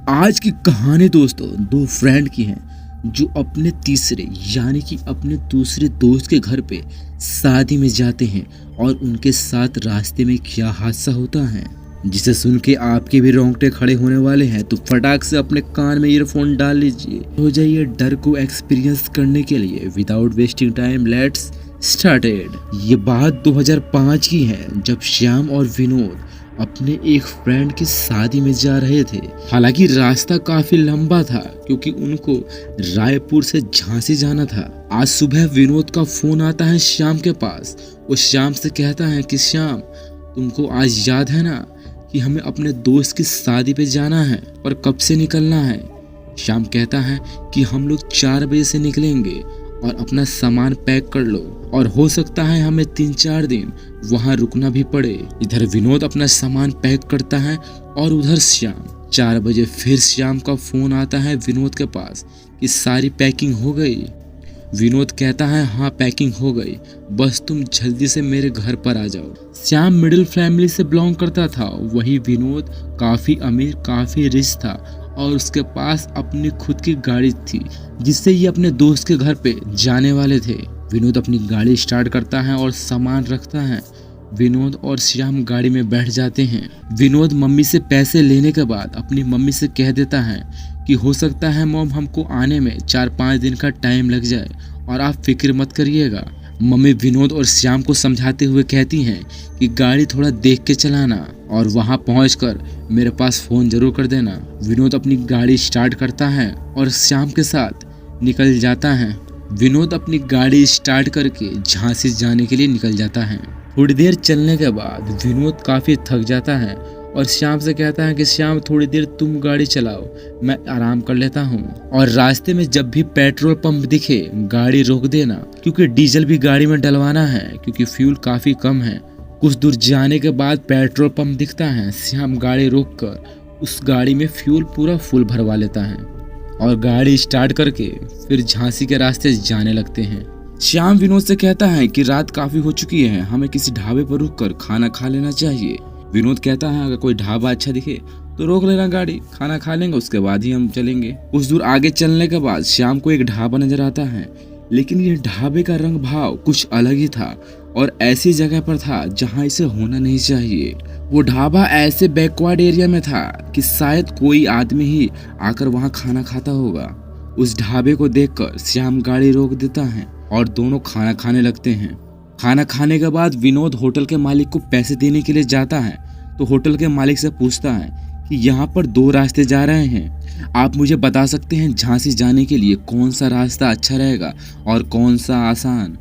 आज की कहानी दोस्तों दो फ्रेंड की है जो अपने तीसरे यानी कि अपने दूसरे दोस्त के घर पे शादी में जाते हैं और उनके साथ रास्ते में क्या हादसा होता है जिसे सुन के आपके भी रोंगटे खड़े होने वाले हैं। तो फटाक से अपने कान में ईयरफोन डाल लीजिए, हो जाइए डर को एक्सपीरियंस करने के लिए। Without wasting time let's started. ये बात 2005 की है जब श्याम और विनोद अपने एक फ्रेंड की शादी में जा रहे थे। हालांकि रास्ता काफी लंबा था क्योंकि उनको रायपुर से झांसी जाना था। आज सुबह विनोद का फोन आता है श्याम के पास। वो श्याम से कहता है कि श्याम, तुमको आज याद है ना कि हमें अपने दोस्त की शादी पे जाना है, पर कब से निकलना है? श्याम कहता है कि हम लोग 4 बजे से निकलेंगे और अपना सामान पैक कर लो, और हो सकता है हमें 3-4 दिन वहां रुकना भी पड़े। इधर विनोद अपना सामान पैक करता है और उधर श्याम। 4 बजे फिर श्याम का फोन आता है विनोद के पास कि सारी पैकिंग हो गई। विनोद कहता है हाँ पैकिंग हो गई, बस तुम जल्दी से मेरे घर पर आ जाओ। श्याम मिडिल फैमिली से बिलोंग करता था, वही विनोद काफी अमीर काफी रिच था और उसके पास अपनी खुद की गाड़ी थी जिससे ये अपने दोस्त के घर पे जाने वाले थे। विनोद अपनी गाड़ी स्टार्ट करता है और सामान रखता है। विनोद और श्याम गाड़ी में बैठ जाते हैं। विनोद मम्मी से पैसे लेने के बाद अपनी मम्मी से कह देता है कि हो सकता है मॉम हमको आने में 4-5 दिन का टाइम लग जाए और आप फिक्र मत करिएगा। मम्मी विनोद और श्याम को समझाते हुए कहती हैं कि गाड़ी थोड़ा देख के चलाना और वहां पहुंचकर मेरे पास फोन जरूर कर देना। विनोद अपनी गाड़ी स्टार्ट करता है और श्याम के साथ निकल जाता है। विनोद अपनी गाड़ी स्टार्ट करके झांसी जाने के लिए निकल जाता है। थोड़ी देर चलने के बाद विनोद काफी थक जाता है और श्याम से कहता है कि श्याम थोड़ी देर तुम गाड़ी चलाओ, मैं आराम कर लेता हूँ, और रास्ते में जब भी पेट्रोल पंप दिखे गाड़ी रोक देना क्योंकि डीजल भी गाड़ी में डलवाना है क्योंकि फ्यूल काफी कम है। कुछ दूर जाने के बाद पेट्रोल पंप दिखता है। श्याम गाड़ी रोक कर उस गाड़ी में फ्यूल पूरा फुल भरवा लेता है और गाड़ी स्टार्ट करके फिर झांसी के रास्ते जाने लगते हैं। श्याम विनोद से कहता है कि रात काफी हो चुकी है, हमें किसी ढाबे पर रुककर खाना खा लेना चाहिए। विनोद कहता है अगर कोई ढाबा अच्छा दिखे तो रोक लेना गाड़ी, खाना खा लेंगे उसके बाद ही हम चलेंगे। कुछ दूर आगे चलने के बाद श्याम को एक ढाबा नजर आता है, लेकिन ये ढाबे का रंग भाव कुछ अलग ही था और ऐसी जगह पर था जहाँ इसे होना नहीं चाहिए। वो ढाबा ऐसे बैकवर्ड एरिया में था कि शायद कोई आदमी ही आकर वहाँ खाना खाता होगा। उस ढाबे को देखकर श्याम गाड़ी रोक देता है और दोनों खाना खाने लगते हैं। खाना खाने के बाद विनोद होटल के मालिक को पैसे देने के लिए जाता है तो होटल के मालिक से पूछता है कि यहाँ पर 2 रास्ते जा रहे हैं, आप मुझे बता सकते हैं झांसी जाने के लिए कौन सा रास्ता अच्छा रहेगा और कौन सा आसान?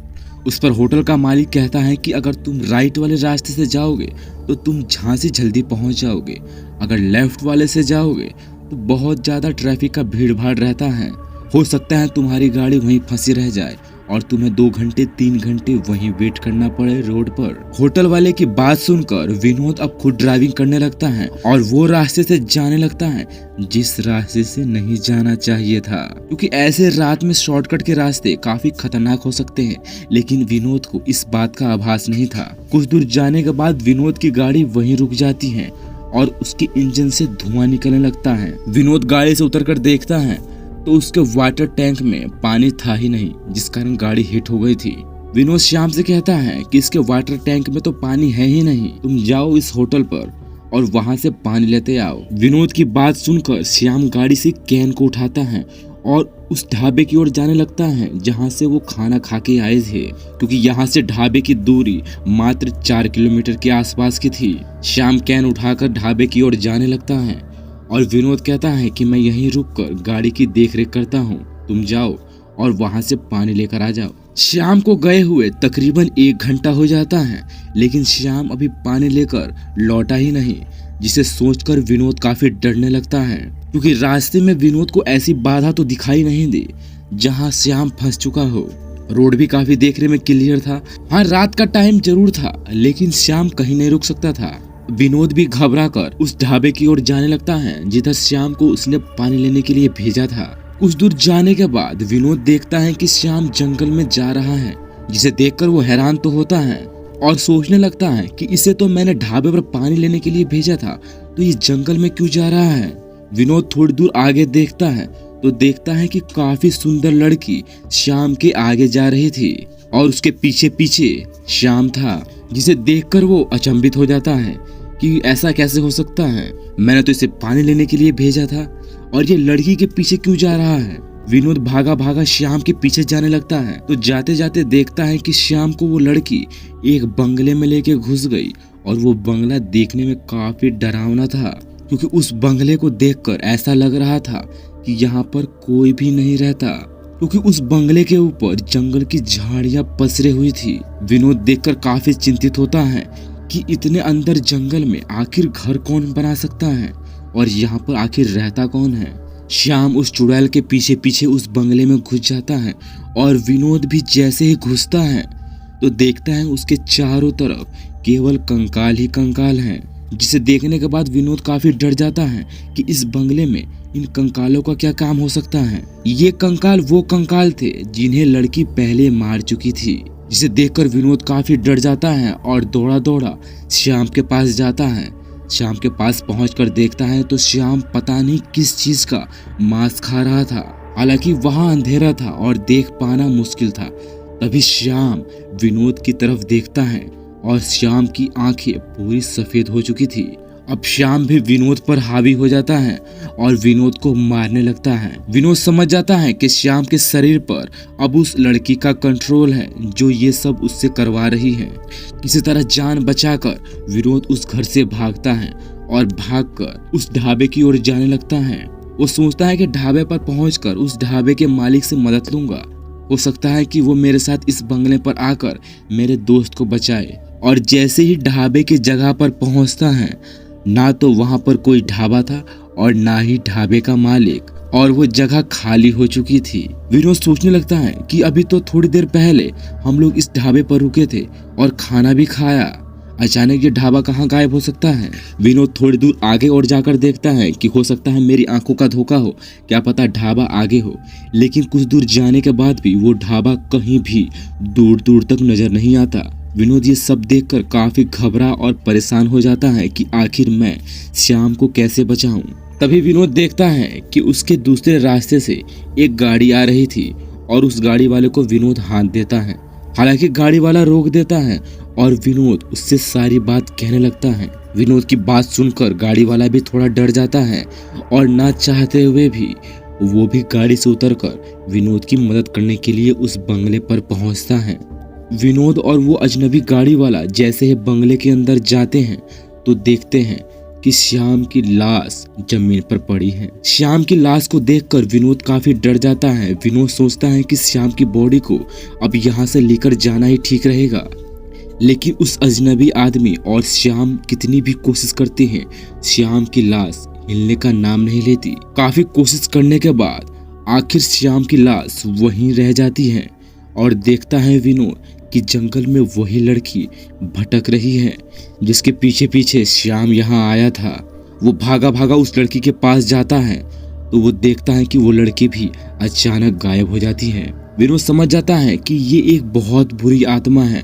उस पर होटल का मालिक कहता है कि अगर तुम राइट वाले रास्ते से जाओगे तो तुम झांसी जल्दी पहुँच जाओगे, अगर लेफ्ट वाले से जाओगे तो बहुत ज़्यादा ट्रैफिक का भीड़ भाड़ रहता है, हो सकता है तुम्हारी गाड़ी वहीं फंसी रह जाए और तुम्हें 2 घंटे 3 घंटे वहीं वेट करना पड़े रोड पर। होटल वाले की बात सुनकर विनोद अब खुद ड्राइविंग करने लगता है और वो रास्ते से जाने लगता है जिस रास्ते से नहीं जाना चाहिए था, क्योंकि ऐसे रात में शॉर्टकट के रास्ते काफी खतरनाक हो सकते हैं। लेकिन विनोद को इस बात का आभास नहीं था। कुछ दूर जाने के बाद विनोद की गाड़ी वहीं रुक जाती है और उसके इंजन से धुआं निकलने लगता है। विनोद गाड़ी से उतरकर देखता है तो उसके वाटर टैंक में पानी था ही नहीं, जिस कारण गाड़ी हिट हो गई थी। विनोद श्याम से कहता है कि इसके वाटर टैंक में तो पानी है ही नहीं, तुम जाओ इस होटल पर और वहां से पानी लेते आओ। विनोद की बात सुनकर श्याम गाड़ी से कैन को उठाता है और उस ढाबे की ओर जाने लगता है जहां से वो खाना खा के आए थे, क्योंकि यहाँ से ढाबे की दूरी मात्र 4 किलोमीटर के आसपास की थी। श्याम कैन उठाकर ढाबे की ओर जाने लगता है और विनोद कहता है कि मैं यहीं रुककर गाड़ी की देखरेख करता हूँ, तुम जाओ और वहां से पानी लेकर आ जाओ। श्याम को गए हुए तकरीबन 1 घंटा हो जाता है, लेकिन श्याम अभी पानी लेकर लौटा ही नहीं, जिसे सोचकर विनोद काफी डरने लगता है, क्योंकि रास्ते में विनोद को ऐसी बाधा तो दिखाई नहीं दी जहाँ श्याम फंस चुका हो। रोड भी काफी देखने में क्लियर था। हाँ, रात का टाइम जरूर था, लेकिन श्याम कहीं नहीं रुक सकता था। विनोद भी घबराकर उस ढाबे की ओर जाने लगता है जिधर श्याम को उसने पानी लेने के लिए भेजा था। कुछ दूर जाने के बाद विनोद देखता है कि श्याम जंगल में जा रहा है, जिसे देखकर वो हैरान तो होता है और सोचने लगता है कि इसे तो मैंने ढाबे पर पानी लेने के लिए भेजा था, तो ये जंगल में क्यों जा रहा है। विनोद थोड़ी दूर आगे देखता है तो देखता है कि काफी सुंदर लड़की श्याम के आगे जा रही थी और उसके पीछे पीछे श्याम था, जिसे देखकर वो अचंभित हो जाता है कि ऐसा कैसे हो सकता है। मैंने तो इसे पानी लेने के लिए भेजा था और ये लड़की के पीछे क्यों जा रहा है। विनोद भागा भागा श्याम के पीछे जाने लगता है तो जाते जाते देखता है कि श्याम को वो लड़की एक बंगले में लेके घुस गई और वो बंगला देखने में काफी डरावना था, क्योंकि उस बंगले को देखकर ऐसा लग रहा था कि यहाँ पर कोई भी नहीं रहता, क्योंकि उस बंगले के ऊपर जंगल की झाड़ियां पसरे हुई थी। विनोद देखकर काफी चिंतित होता है कि इतने अंदर जंगल में आखिर घर कौन बना सकता है और यहाँ पर आखिर रहता कौन है। श्याम उस चुड़ैल के पीछे पीछे उस बंगले में घुस जाता है और विनोद भी जैसे ही घुसता है तो देखता है उसके चारों तरफ केवल कंकाल ही कंकाल हैं, जिसे देखने के बाद विनोद काफी डर जाता है कि इस बंगले में इन कंकालों का क्या काम हो सकता है। ये कंकाल वो कंकाल थे जिन्हें लड़की पहले मार चुकी थी, जिसे देखकर विनोद काफी डर जाता है और दौड़ा दौड़ा श्याम के पास जाता है। श्याम के पास पहुंचकर देखता है तो श्याम पता नहीं किस चीज का मांस खा रहा था। हालांकि वहां अंधेरा था और देख पाना मुश्किल था। तभी श्याम विनोद की तरफ देखता है और श्याम की आंखें पूरी सफेद हो चुकी थी। अब श्याम भी विनोद पर हावी हो जाता है और विनोद को मारने लगता है। विनोद समझ जाता है कि श्याम के शरीर पर अब उस लड़की का कंट्रोल है जो ये सब उससे करवा रही है। किसी तरह जान बचाकर विनोद उस घर से भागता है और भागकर उस ढाबे की ओर जाने लगता है। वो सोचता है कि ढाबे पर पहुंचकर उस ढाबे के मालिक से मदद लूंगा। हो सकता है कि वो मेरे साथ इस बंगले पर आकर मेरे दोस्त को बचाए। और जैसे ही ढाबे की जगह पर पहुंचता है, ना तो वहां पर कोई ढाबा था और ना ही ढाबे का मालिक, और वो जगह खाली हो चुकी थी। विनोद सोचने लगता है कि अभी तो थोड़ी देर पहले हम लोग इस ढाबे पर रुके थे और खाना भी खाया, अचानक ये ढाबा कहाँ गायब हो सकता है। विनोद थोड़ी दूर आगे और जाकर देखता है कि हो सकता है मेरी आंखों का धोखा हो, क्या पता ढाबा आगे हो। लेकिन कुछ दूर जाने के बाद भी वो ढाबा कहीं भी दूर दूर तक नजर नहीं आता। विनोद ये सब देखकर काफी घबरा और परेशान हो जाता है कि आखिर मैं श्याम को कैसे बचाऊं। तभी विनोद देखता है कि उसके दूसरे रास्ते से एक गाड़ी आ रही थी और उस गाड़ी वाले को विनोद हाथ देता है। हालांकि गाड़ी वाला रोक देता है और विनोद उससे सारी बात कहने लगता है। विनोद की बात सुनकर गाड़ी वाला भी थोड़ा डर जाता है और ना चाहते हुए भी वो भी गाड़ी से उतरकर विनोद की मदद करने के लिए उस बंगले पर पहुंचता है। विनोद और वो अजनबी गाड़ी वाला जैसे ही बंगले के अंदर जाते हैं तो देखते हैं कि श्याम की लाश जमीन पर पड़ी है। श्याम की लाश को देखकर विनोद काफी डर जाता है। विनोद सोचता है कि श्याम की बॉडी को अब यहाँ से लेकर जाना ही ठीक रहेगा, लेकिन उस अजनबी आदमी और श्याम कितनी भी कोशिश करते हैं, श्याम की लाश हिलने का नाम नहीं लेती। काफी कोशिश करने के बाद आखिर श्याम की लाश वहीं रह जाती है और देखता है विनोद कि जंगल में वही लड़की भटक रही है जिसके पीछे पीछे श्याम यहाँ आया था। वो भागा भागा उस लड़की के पास जाता है तो वो देखता है कि वो लड़की भी अचानक गायब हो जाती है। विनोद समझ जाता है कि ये एक बहुत बुरी आत्मा है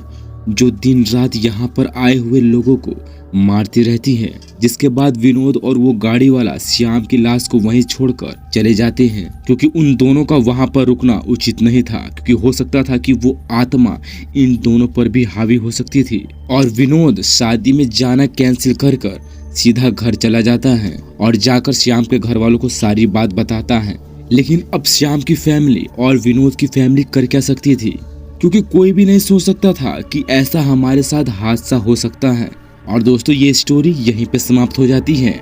जो दिन रात यहाँ पर आए हुए लोगों को मारती रहती है। जिसके बाद विनोद और वो गाड़ी वाला श्याम की लाश को वहीं छोड़कर चले जाते हैं, क्योंकि उन दोनों का वहां पर रुकना उचित नहीं था, क्योंकि हो सकता था कि वो आत्मा इन दोनों पर भी हावी हो सकती थी। और विनोद शादी में जाना कैंसिल कर सीधा घर चला जाता है और जाकर श्याम के घर वालों को सारी बात बताता है। लेकिन अब श्याम की फैमिली और विनोद की फैमिली कर क्या सकती थी, क्योंकि कोई भी नहीं सोच सकता था कि ऐसा हमारे साथ हादसा हो सकता है। और दोस्तों ये स्टोरी यहीं पे समाप्त हो जाती है।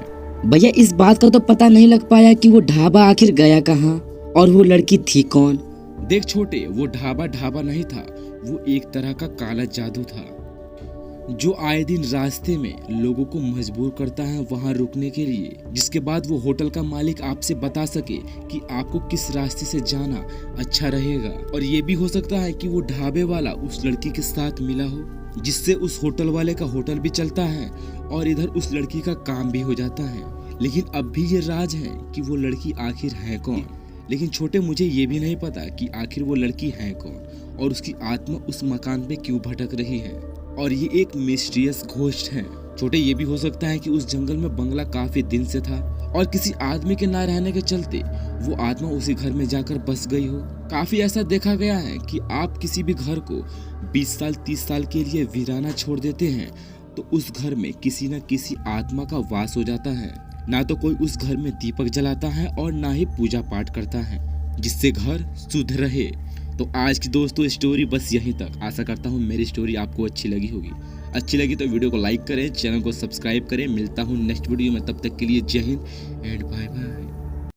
भैया इस बात का तो पता नहीं लग पाया कि वो ढाबा आखिर गया कहाँ और वो लड़की थी कौन। देख छोटे, वो ढाबा नहीं था, वो एक तरह का काला जादू था जो आए दिन रास्ते में लोगों को मजबूर करता है वहां रुकने के लिए, जिसके बाद वो होटल का मालिक आपसे बता सके कि आपको किस रास्ते से जाना अच्छा रहेगा। और ये भी हो सकता है कि वो ढाबे वाला उस लड़की के साथ मिला हो, जिससे उस होटल वाले का होटल भी चलता है और इधर उस लड़की का काम भी हो जाता है। लेकिन अब भी ये राज है कि वो लड़की आखिर है कौन। लेकिन छोटे, मुझे ये भी नहीं पता कि आखिर वो लड़की है कौन और उसकी आत्मा उस मकान पे क्यों भटक रही है, और ये एक मिस्टीरियस घोस्ट है। छोटे, ये भी हो सकता है कि उस जंगल में बंगला काफी दिन से था और किसी आदमी के ना रहने के चलते वो आत्मा उसी घर में जाकर बस गई हो। काफी ऐसा देखा गया है कि आप किसी भी घर को 20 साल 30 साल के लिए वीराना छोड़ देते हैं तो उस घर में किसी न किसी आत्मा का वास हो जाता है। ना तो कोई उस घर में दीपक जलाता है और ना ही पूजा पाठ करता है जिससे घर शुद्ध रहे। तो आज की दोस्तों स्टोरी बस यहीं तक। आशा करता हूँ मेरी स्टोरी आपको अच्छी लगी होगी। अच्छी लगी तो वीडियो को लाइक करें, चैनल को सब्सक्राइब करें। मिलता हूँ नेक्स्ट वीडियो में, तब तक के लिए जय हिंद एंड बाय बाय।